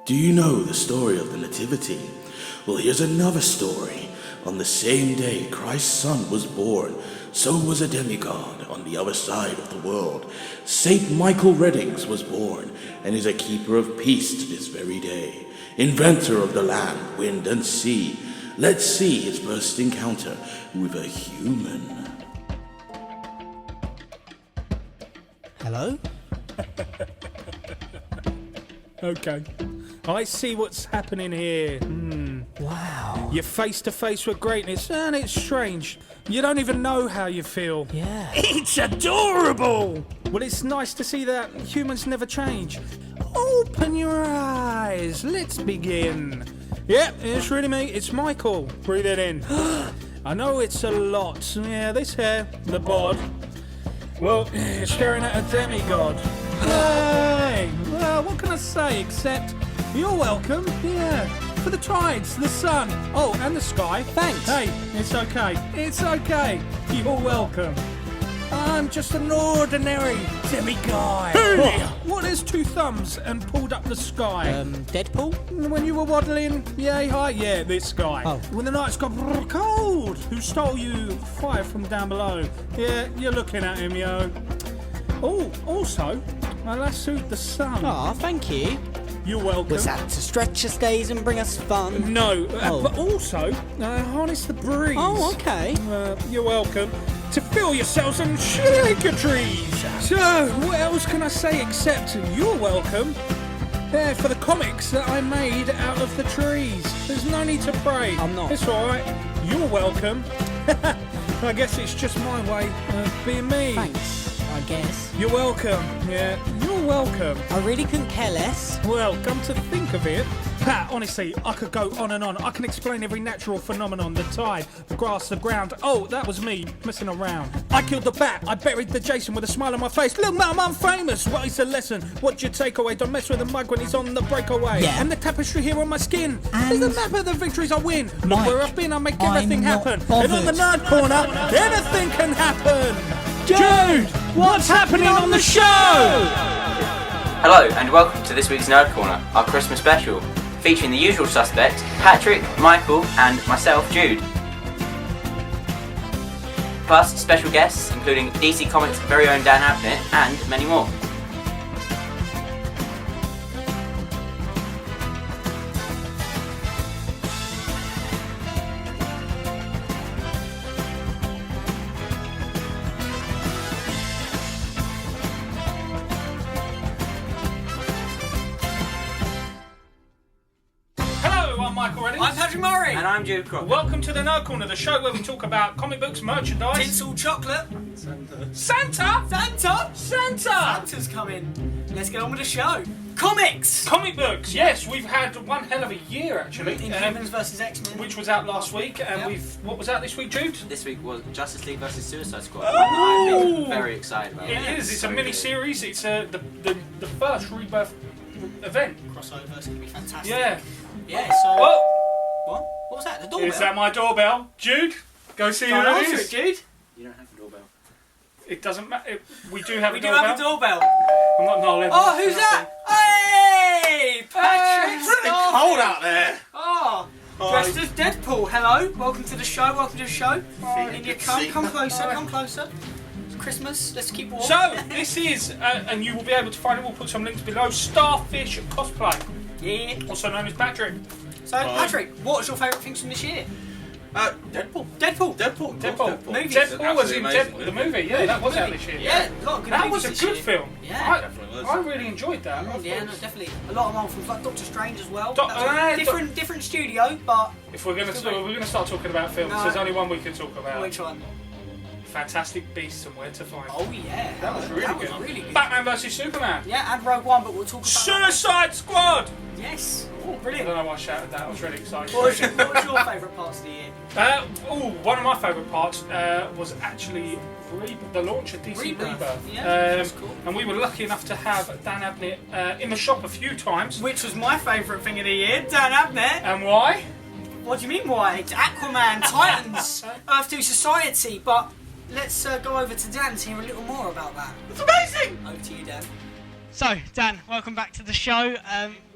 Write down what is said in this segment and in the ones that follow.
Do you know the story of the Nativity? Well, here's another story. On the same day Christ's son was born, so was a demigod on the other side of the world. Saint Michael Reddings was born, and is a keeper of peace to this very day. Inventor of the land, wind, and sea. Let's see his first encounter with a human. Hello? Okay. I see what's happening here. Wow. You're face to face with greatness, and it's strange. You don't even know how you feel. Yeah. It's adorable! Well, it's nice to see that humans never change. Open your eyes. Let's begin. Yep, it's really me. It's Michael. Breathe it in. I know it's a lot. Yeah, this hair, the bod. Well, you're staring at a demigod. Hey! Well, what can I say except you're welcome? Yeah. For the tides, the sun, oh, and the sky. Thanks. Hey, it's okay. It's okay. You're welcome. I'm just an ordinary demigod. Hey! What is two thumbs and pulled up the sky? Deadpool? When you were waddling, yay high, yeah, this guy. Oh. When the nights got cold, who stole you fire from down below? Yeah, you're looking at him, yo. Oh, also, I lassoed the sun. Aw, thank you. You're welcome. Was that to stretch us days and bring us fun? No, Oh. but also, harness the breeze. Oh, okay. You're welcome. To fill yourselves and shake your trees. So, what else can I say except you're welcome? Yeah, for the comics that I made out of the trees. There's no need to pray. I'm not. It's alright. You're welcome. I guess it's just my way of being me. Thanks, I guess. You're welcome. Yeah, you're welcome. I really couldn't care less. Well, come to think of it, Pat, honestly, I could go on and on. I can explain every natural phenomenon, the tide, the grass, the ground. Oh, that was me, messing around. I killed the bat, I buried the Jason with a smile on my face. Look, mum, I'm famous. What is the lesson? What's your takeaway? Don't mess with the mug when he's on the breakaway. Yeah. And the tapestry here on my skin And is the map of the victories I win. Look Mike, where I've been, I make I'm everything not happen. bothered. And on the nerd corner, anything can happen. Jude, what's happening on the show? Hello and welcome to this week's Nerd Corner, our Christmas special, featuring the usual suspects, Patrick, Michael and myself, Jude. Plus special guests including DC Comics' very own Dan Abnett and many more. I'm Michael Reddings. I'm Patrick Murray. And I'm Jude Crocker. Welcome to the Nerd Corner, the show where we talk about comic books, merchandise. Tinsel chocolate. Santa? Santa. Santa! Santa's coming. Let's get on with the show. Comics. Comic books, yes, we've had one hell of a year actually. Inhumans vs X-Men. Which was out last week, and Yep. what was out this week, Jude? This week was Justice League vs Suicide Squad. Oh! I've been very excited about it. It is, it's a So mini-series, it's the first Rebirth event. Crossover. It's gonna be fantastic. Yeah. Yeah. So. What? What? What was that? The doorbell. Is that my doorbell? Jude, go see who Can't it answer is. it, Jude. You don't have a doorbell. It doesn't matter, we do have We a do doorbell. have a doorbell. I'm not letting Oh, who's that? Hey, Patrick. It's Really cold out there. Oh. Dressed as Deadpool. Hello. Welcome to the show. Welcome to the show. In your come closer. Come closer. It's Christmas. Let's keep warm. So, this is, and you will be able to find it, we'll put some links below, Starfish Cosplay, Yeah. also known as Patrick. So, Patrick, what was your favourite things from this year? Deadpool. Deadpool. Deadpool. Movies. Deadpool was in Absolutely Deadpool, the movie, yeah, that was out this year. Yeah, a lot of good That movies was a this good year. film. Yeah. Definitely was. I really enjoyed that. Yeah, no, definitely. A lot of old films, like Doctor Strange as well. Doc- That was different studio, but If we're gonna start talking about films, No. there's only one we can talk about. which one? Fantastic Beasts and Where to Find Them. Oh yeah, That was really good. really good. Batman vs Superman. Yeah, and Rogue One, but we'll talk about Suicide Squad. Yes. Oh, I brilliant. don't know why I shouted that. I was really excited. What was your favourite parts of the year? One of my favourite parts was actually the launch of DC Rebirth. Yeah, that's cool. And we were lucky enough to have Dan Abnett in the shop a few times. Which was my favourite thing of the year, Dan Abnett. And why? What do you mean why? It's Aquaman, Titans, Earth 2 Society, but let's go over to Dan to hear a little more about that. It's amazing. Over to you, Dan. So, Dan, welcome back to the show.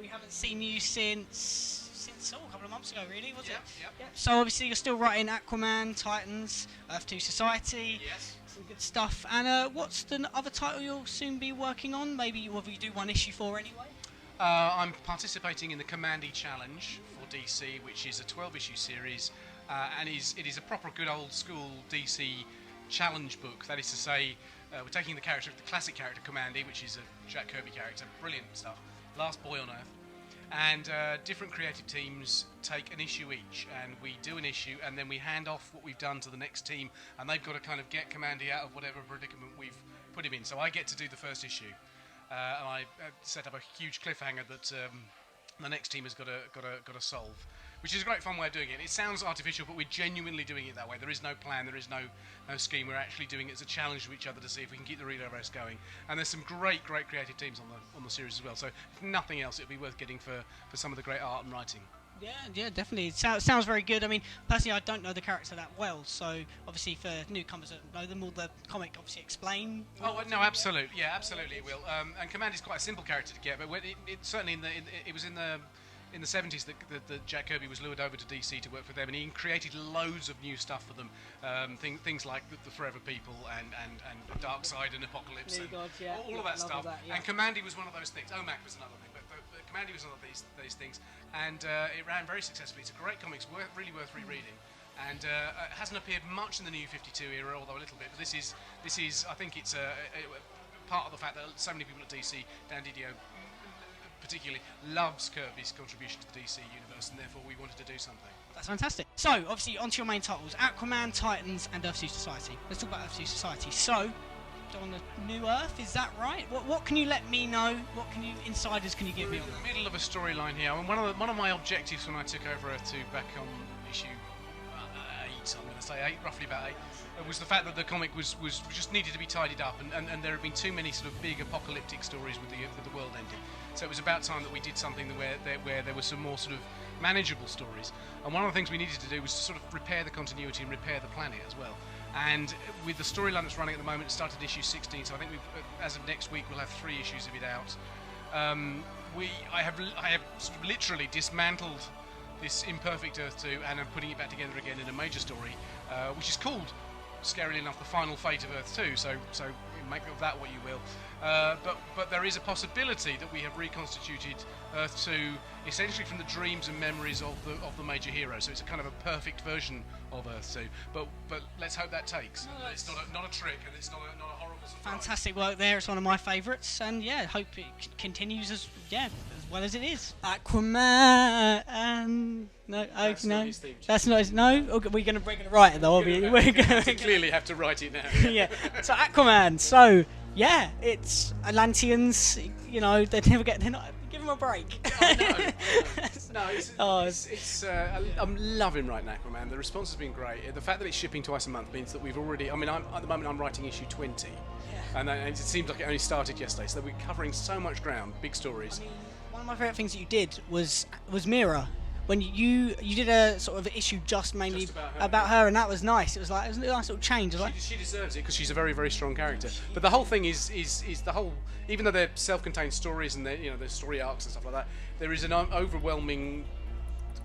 We haven't haven't seen you since a couple of months ago, really, was it? Yep. So obviously you're still writing Aquaman, Titans, Earth 2 Society. Yes. Some good stuff. And what's the other title you'll soon be working on? Maybe whether you do one issue for anyway. I'm participating in the Commandy Challenge for DC, which is a 12-issue series, and it is a proper good old school DC challenge book. That is to say, we're taking the classic character Commandy, which is a Jack Kirby character, brilliant stuff, last boy on Earth, and different creative teams take an issue each, and we do an issue, and then we hand off what we've done to the next team, and they've got to kind of get Commandy out of whatever predicament we've put him in. So I get to do the first issue. And I set up a huge cliffhanger that the next team has got to solve, which is a great fun way of doing it. It sounds artificial, but we're genuinely doing it that way. There is no plan, there is no scheme. We're actually doing it as a challenge to each other to see if we can keep the relay race going. And there's some great creative teams on the series as well. So if nothing else, it'd be worth getting for some of the great art and writing. Yeah, definitely. It sounds very good. I mean, personally, I don't know the character that well, so obviously for newcomers that know them, will the comic obviously explain? Oh no, absolutely, yeah, absolutely, it will. And Commander's quite a simple character to get, but it certainly it was in the 70s that Jack Kirby was lured over to DC to work for them, and he created loads of new stuff for them. Things like the Forever People and Darkseid and Apocalypse, and all of that stuff. And Commandy was one of those things. OMAC was another thing, but Commandy was one of these things, and it ran very successfully. It's a great comic, it's really worth rereading. And it hasn't appeared much in the New 52 era, although a little bit. But this is I think it's a part of the fact that so many people at DC, Dan Didio particularly, loves Kirby's contribution to the DC universe, and therefore we wanted to do something. That's fantastic. So, obviously, onto your main titles: Aquaman, Titans, and Earth 2 Society. Let's talk about Earth 2 Society. So, on the new Earth, is that right? What can you let me know? What insiders can you give me on that? We're in the middle of a storyline here. I mean, one of my objectives when I took over Earth 2 back on issue 8, I'm going to say 8, roughly about 8, was the fact that the comic was just needed to be tidied up, and there have been too many sort of big apocalyptic stories with the world ending. So it was about time that we did something where there were some more sort of manageable stories. And one of the things we needed to do was to sort of repair the continuity and repair the planet as well. And with the storyline that's running at the moment, it started issue 16, so I think as of next week we'll have 3 issues of it out. I have sort of literally dismantled this imperfect Earth 2 and I'm putting it back together again in a major story, which is called, scarily enough, The Final Fate of Earth 2, so make of that what you will. But there is a possibility that we have reconstituted Earth 2 essentially from the dreams and memories of the major hero. So it's a kind of a perfect version of Earth 2. But let's hope that takes. It's not a trick, and it's not a horrible surprise. Fantastic work there. It's one of my favourites, and hope it continues as well as it is. Aquaman. No, That's not his theme tune. That's not his. No, okay, we're gonna write it though. We're going to clearly have to write it now. Yeah. So Aquaman. So it's Atlanteans. They're not. Give them a break. I'm loving writing Aquaman. The response has been great. The fact that it's shipping twice a month means that we've already. I mean, at the moment I'm writing issue 20, and it seems like it only started yesterday. So we're covering so much ground, big stories. I mean, one of my favourite things that you did was Mira. When you did a sort of issue just mainly about her, and that was nice. It was a nice little change. She deserves it because she's a very, very strong character. But the whole thing is the whole. Even though they're self-contained stories and there's story arcs and stuff like that, there is an overwhelming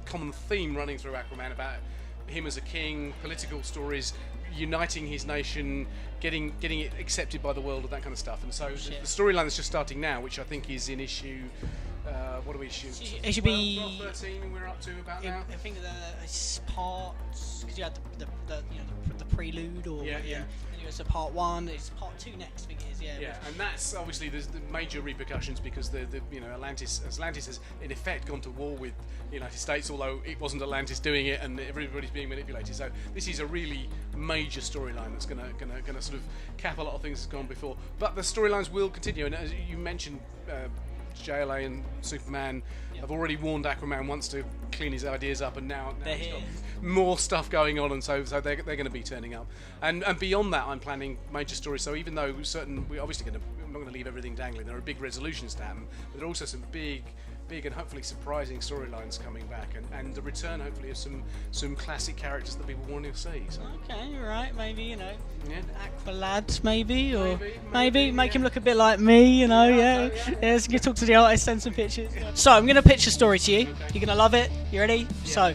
common theme running through Aquaman about him as a king, political stories, uniting his nation, getting it accepted by the world, and that kind of stuff. And so the storyline that's just starting now, which I think is in issue. What do we issue? It should be 12, 13, and we're up to about now. I think it's parts, because you had the prelude, or it's a part 1. It's part 2 next. I think it is. Yeah, and that's obviously there's the major repercussions because the Atlantis has in effect gone to war with the United States, although it wasn't Atlantis doing it, and everybody's being manipulated. So this is a really major storyline that's gonna sort of cap a lot of things that's gone before. But the storylines will continue, and as you mentioned. JLA and Superman have already warned Aquaman once to clean his ideas up, and now he's got more stuff going on, and so they're going to be turning up. And beyond that, I'm planning major stories. So even though we're obviously I'm not going to leave everything dangling. There are big resolutions to happen, but there are also some big big and hopefully surprising storylines coming back, and the return hopefully of some classic characters that people want to see. So. Okay, you're right. Maybe, you know, Yeah. Aqualad, maybe, or Maybe, make him yeah. look a bit like me, you know. Yeah. So you talk to the artist, send some pictures. So I'm gonna pitch a story to you. You're gonna love it. You ready? So.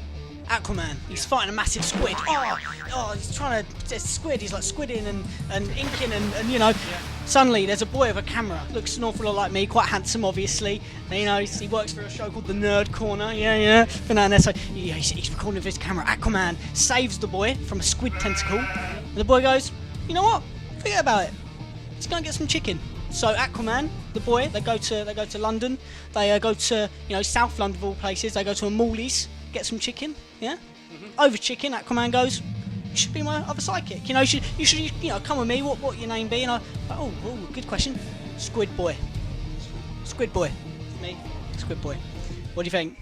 Aquaman, he's fighting a massive squid. Oh, he's trying to squid. He's like squidding and inking and you know. Suddenly, there's a boy with a camera. Looks an awful lot like me, quite handsome, obviously. And, you know, he works for a show called The Nerd Corner. Yeah. Been out there, so he's recording with his camera. Aquaman saves the boy from a squid tentacle, and the boy goes, "You know what? Forget about it. Let's go and get some chicken." So Aquaman, the boy, they go to London. They go to South London of all places. They go to a Morley's, get some chicken. Yeah. Over chicken, Aquaman goes, "You should be my other sidekick. You should come with me. What your name be?" And oh, good question. Squid boy. Me. Squid boy. What do you think?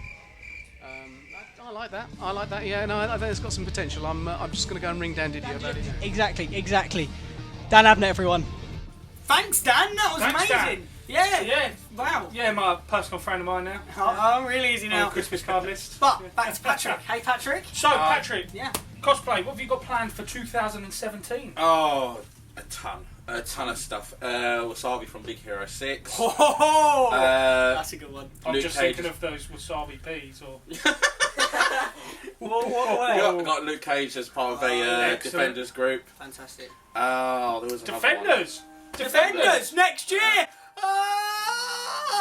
I like that. I like that. Yeah, no, I think it's got some potential. I'm just going to go and ring Dan Didio about it. Exactly. Dan Abnett, everyone. Thanks, Dan. That was Thanks, amazing. Dan. Yeah. Wow. Yeah, my personal friend of mine now. I'm really easy now. On the Christmas card list. But back to Patrick. Hey, Patrick. So, Patrick, Yeah. cosplay, what have you got planned for 2017? Oh, a ton of stuff. Wasabi from Big Hero 6. Oh, Uh, that's a good one. I'm Luke just Cage. thinking of those wasabi peas or... got Luke Cage as part of a excellent. Defenders group. Fantastic. Oh, there was another one. Defenders! next year.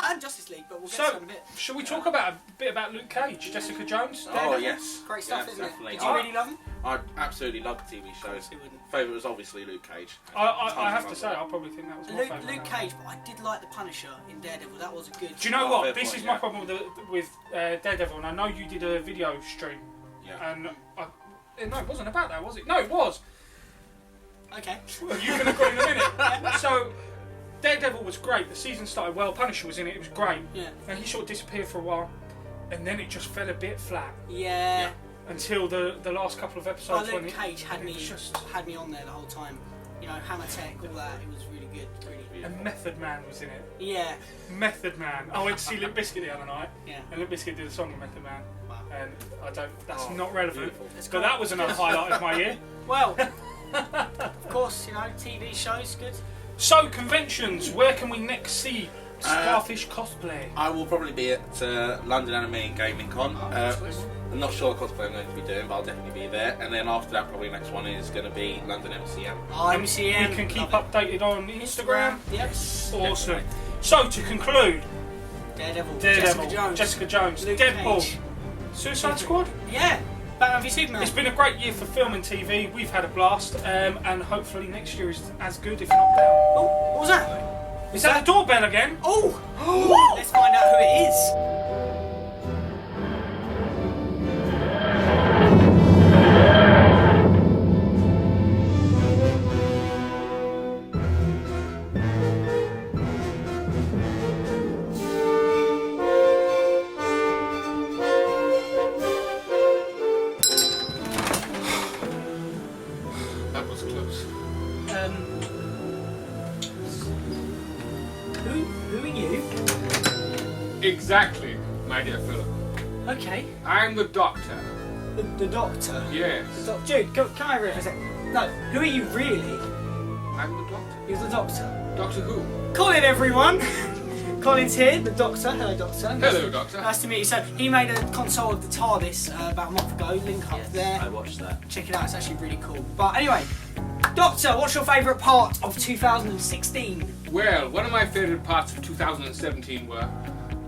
And Justice League, but we'll get to So, that in a bit. shall we talk about a bit about Luke Cage, Jessica Jones? Oh, Daredevil? yes. Great stuff, Yeah, isn't definitely. it? Did you really love him? I absolutely love the TV shows. who wouldn't? Favourite was obviously Luke Cage. I have to say, I probably think that was my favourite. Luke Cage, but I did like the Punisher in Daredevil. That was a good. Do you know Oh, what? fair This point, is my yeah. problem with Daredevil, and I know you did a video stream, Yeah. and no, it wasn't about that, was it? No, it was. Okay. Well, you can agree in a minute. So, Daredevil was great. The season started well. Punisher was in it. It was great. Yeah. And he sort of disappeared for a while, and then it just fell a bit flat Yeah. until the last couple of Oh, episodes. when Luke Cage had it me was just... on there the whole time. You know, Hammer Tech, all that. It was really good. Really. And Method Man was in it. Yeah. Method Man. I went to see Limp Bizkit the other night, Yeah. and Limp Bizkit did a song with Method Man. Wow. And that's Oh, not relevant. beautiful. It's But cool. that was another highlight of my year. Well, of course, you know, TV shows, good. So, conventions, where can we next see Starfish Cosplay? I will probably be at London Anime and Gaming Con. I'm not sure what cosplay I'm going to be doing, but I'll definitely be there. And then after that, probably next one is going to be London MCM. MCM. We can keep updated on Instagram. Yes. Awesome. So, to conclude, Daredevil. Jessica Jones, Luke Deadpool, Cage. Suicide Squad. Yeah. Batman v Superman. It's been a great year for film and TV. We've had a blast, and hopefully next year is as good, if not better. Oh, what was that? Is that the doorbell again? Oh! Let's find out who it is. That was close. Who are you? Exactly, my dear Philip. Okay. I'm the doctor. The Doctor. Yes, Jude, come over here for a second. No, who are you really? I'm the doctor. You're the Doctor. Doctor Who? Colin, everyone! Colin's here, the Doctor. Hello, Doctor. Hello, Doctor. Nice to meet you. So, he made a console of the TARDIS about a month ago. Link up there. I watched that. Check it out, it's actually really cool. But anyway, Doctor, what's your favourite part of 2016? Well, one of my favourite parts of 2017 were...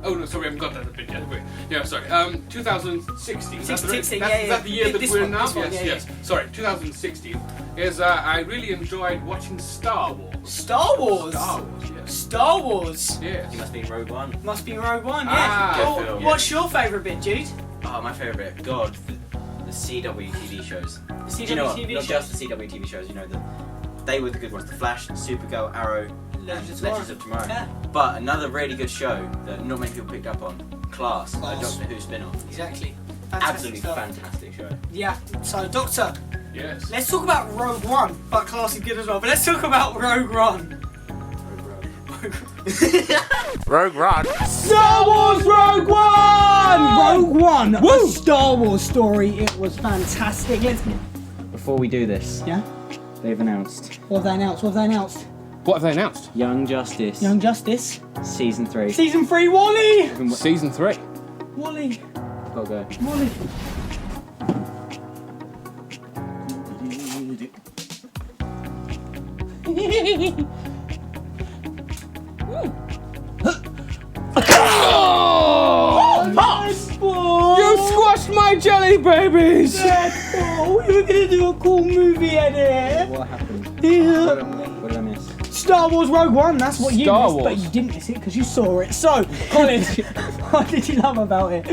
Oh no, sorry, I haven't got that bit yet. Wait, yeah, sorry. 2016. Is that the- 16, that's, yeah, is that the year that this we're one, in now? this one, Yes, yeah, yes. Sorry, 2016 is I really enjoyed watching Star Wars. Star Wars! Star Wars, yes. Star Wars! Yes. You must be Rogue One. Must be Rogue One, yeah. Ah, Well, good film. what's your favourite bit, Jude? Oh, my favourite. God, the CW TV shows. The CW Do you know what? TV Not shows? just the CW TV shows. You know they were the good ones. The Flash, Supergirl, Arrow, Legends and of Legends of Tomorrow. Yeah. But another really good show that not many people picked up on. Class. A Class. Doctor Who spin-off. Exactly. Absolutely stuff. fantastic show. Yeah, so Doctor, Yes. let's talk about Rogue One. But Class is good as well, but let's talk about Rogue One. Rogue One. Star Wars Rogue One! One, a Star Wars story. It was fantastic. Before we do this, Yeah? they've announced What have they announced? What have they announced? Young Justice Young Justice. Season 3. Season 3, Wally! Season 3. Wally. Gotta go. Wally. You squashed my jelly babies! Deadpool, we were gonna do a cool movie edit. What happened? Yeah. What did I miss? Star Wars Rogue One, that's what you Star missed, but Wars. you didn't miss it because you saw it. So, Colin, what did you love about it?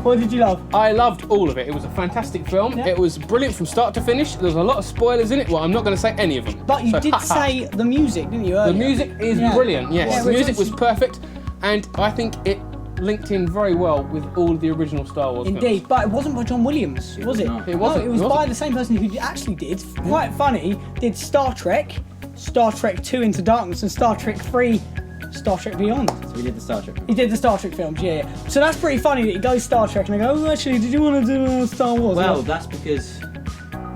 What did you love? I loved all of it. It was a fantastic film. Yeah. It was brilliant from start to finish. There was a lot of spoilers in it. Well, I'm not going to say any of them. But you So, did say the music, didn't you, the earlier? music is Yeah. brilliant. Yes, Yeah, the music which was perfect, and I think it linked in very well with all of the original Star Wars Indeed, films. but it wasn't by John Williams, was it? not. It wasn't, No, it was it by wasn't. the same person who actually did, quite funny, did Star Trek 2 Into Darkness, and Star Trek 3, Star Trek Beyond. So we did the Star Trek. He did the Star Trek films, yeah. So that's pretty funny that he goes Star Trek and they go, oh, actually, did you want to do Star Wars? Well, And that's because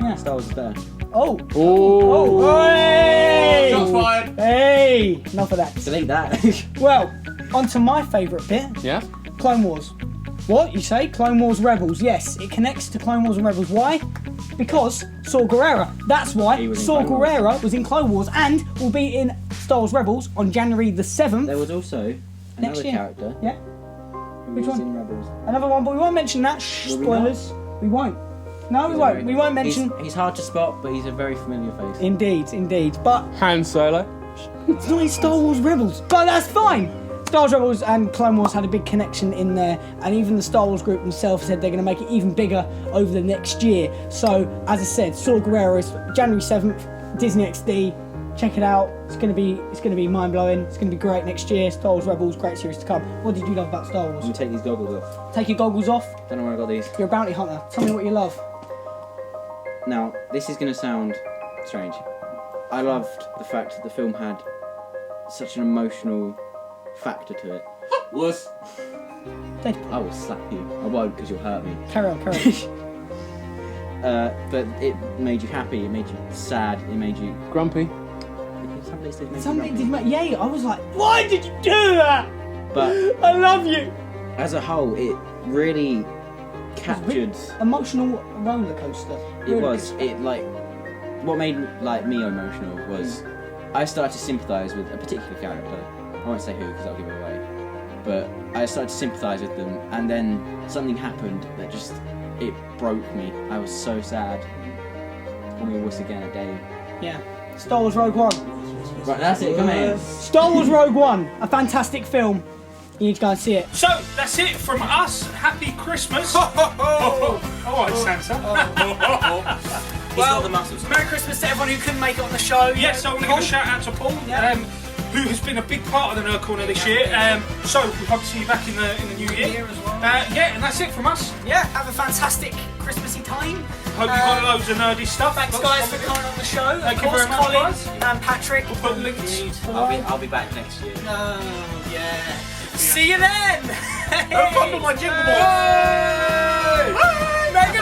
Yeah. Star Wars is better. oh. Oh, Oh, hey! Shots fired. Hey! Enough of that. Delete that. Well, on to my favourite bit, Yeah. Clone Wars. What, you say? Clone Wars Rebels. Yes, it connects to Clone Wars and Rebels. Why? Because Saw Gerrera. That's why He was in Saw Clone Wars. Gerrera was in Clone Wars and will be in Star Wars Rebels on January the 7th. There was also Next another year. character Yeah, who Which was one? in Rebels. another one, but we won't mention that. Shh, Will we not? spoilers. We won't. No, we won't. We won't mention. He's hard to spot, but he's a very familiar face. Indeed. But Han Solo. it's not in Star Wars Rebels. But that's fine. Star Wars Rebels and Clone Wars had a big connection in there, and even the Star Wars group themselves said they're going to make it even bigger over the next year. So, as I said, Saw Gerrera is January 7th, Disney XD. Check it out. It's going to be mind blowing. It's going to be great next year. Star Wars Rebels, great series to come. What did you love about Star Let me Wars? take these goggles off. Take your goggles off. Don't know where I got these. You're a bounty hunter. Tell me what you love. Now, this is going to sound strange. I loved the fact that the film had such an emotional factor to it. Was. Deadpool. I will slap you. I won't because you'll hurt me. Carry on. But it made you happy, it made you sad, it made you... Grumpy. Some bits did make Somebody you did grumpy. yeah, I was like, why did you do that? But I love you. as a whole, it really captured... Emotional roller coaster. It was. It, like... What made, like, me emotional was... I started to sympathise with a particular character. I won't say who because I'll give it away. But I started to sympathise with them, and then something happened that just... It broke me. I was so sad. Call me a wuss again at Dave. Yeah. Star Wars Rogue One. Right, that's it, come in. Star Wars Rogue One, a fantastic film. You need to go and see it. So that's it from us. Happy Christmas. All right, Santa. Well, the muscles. Merry Christmas to everyone who couldn't make it on the show. Yes, I want to give a shout out to Paul, who has been a big part of the Nerd Corner this year. So we hope to see you back in the new year. as well. Yeah, and that's it from us. Yeah, have a fantastic Christmassy time. Hope you got loads of nerdy stuff. Thanks Lots guys of for it. coming on the show. Thank Of you course, very much, Colin guys. and Patrick. We'll put links. I'll be back next year. Oh, yeah. See you then. Have fun with my jingle balls. Hey! Make it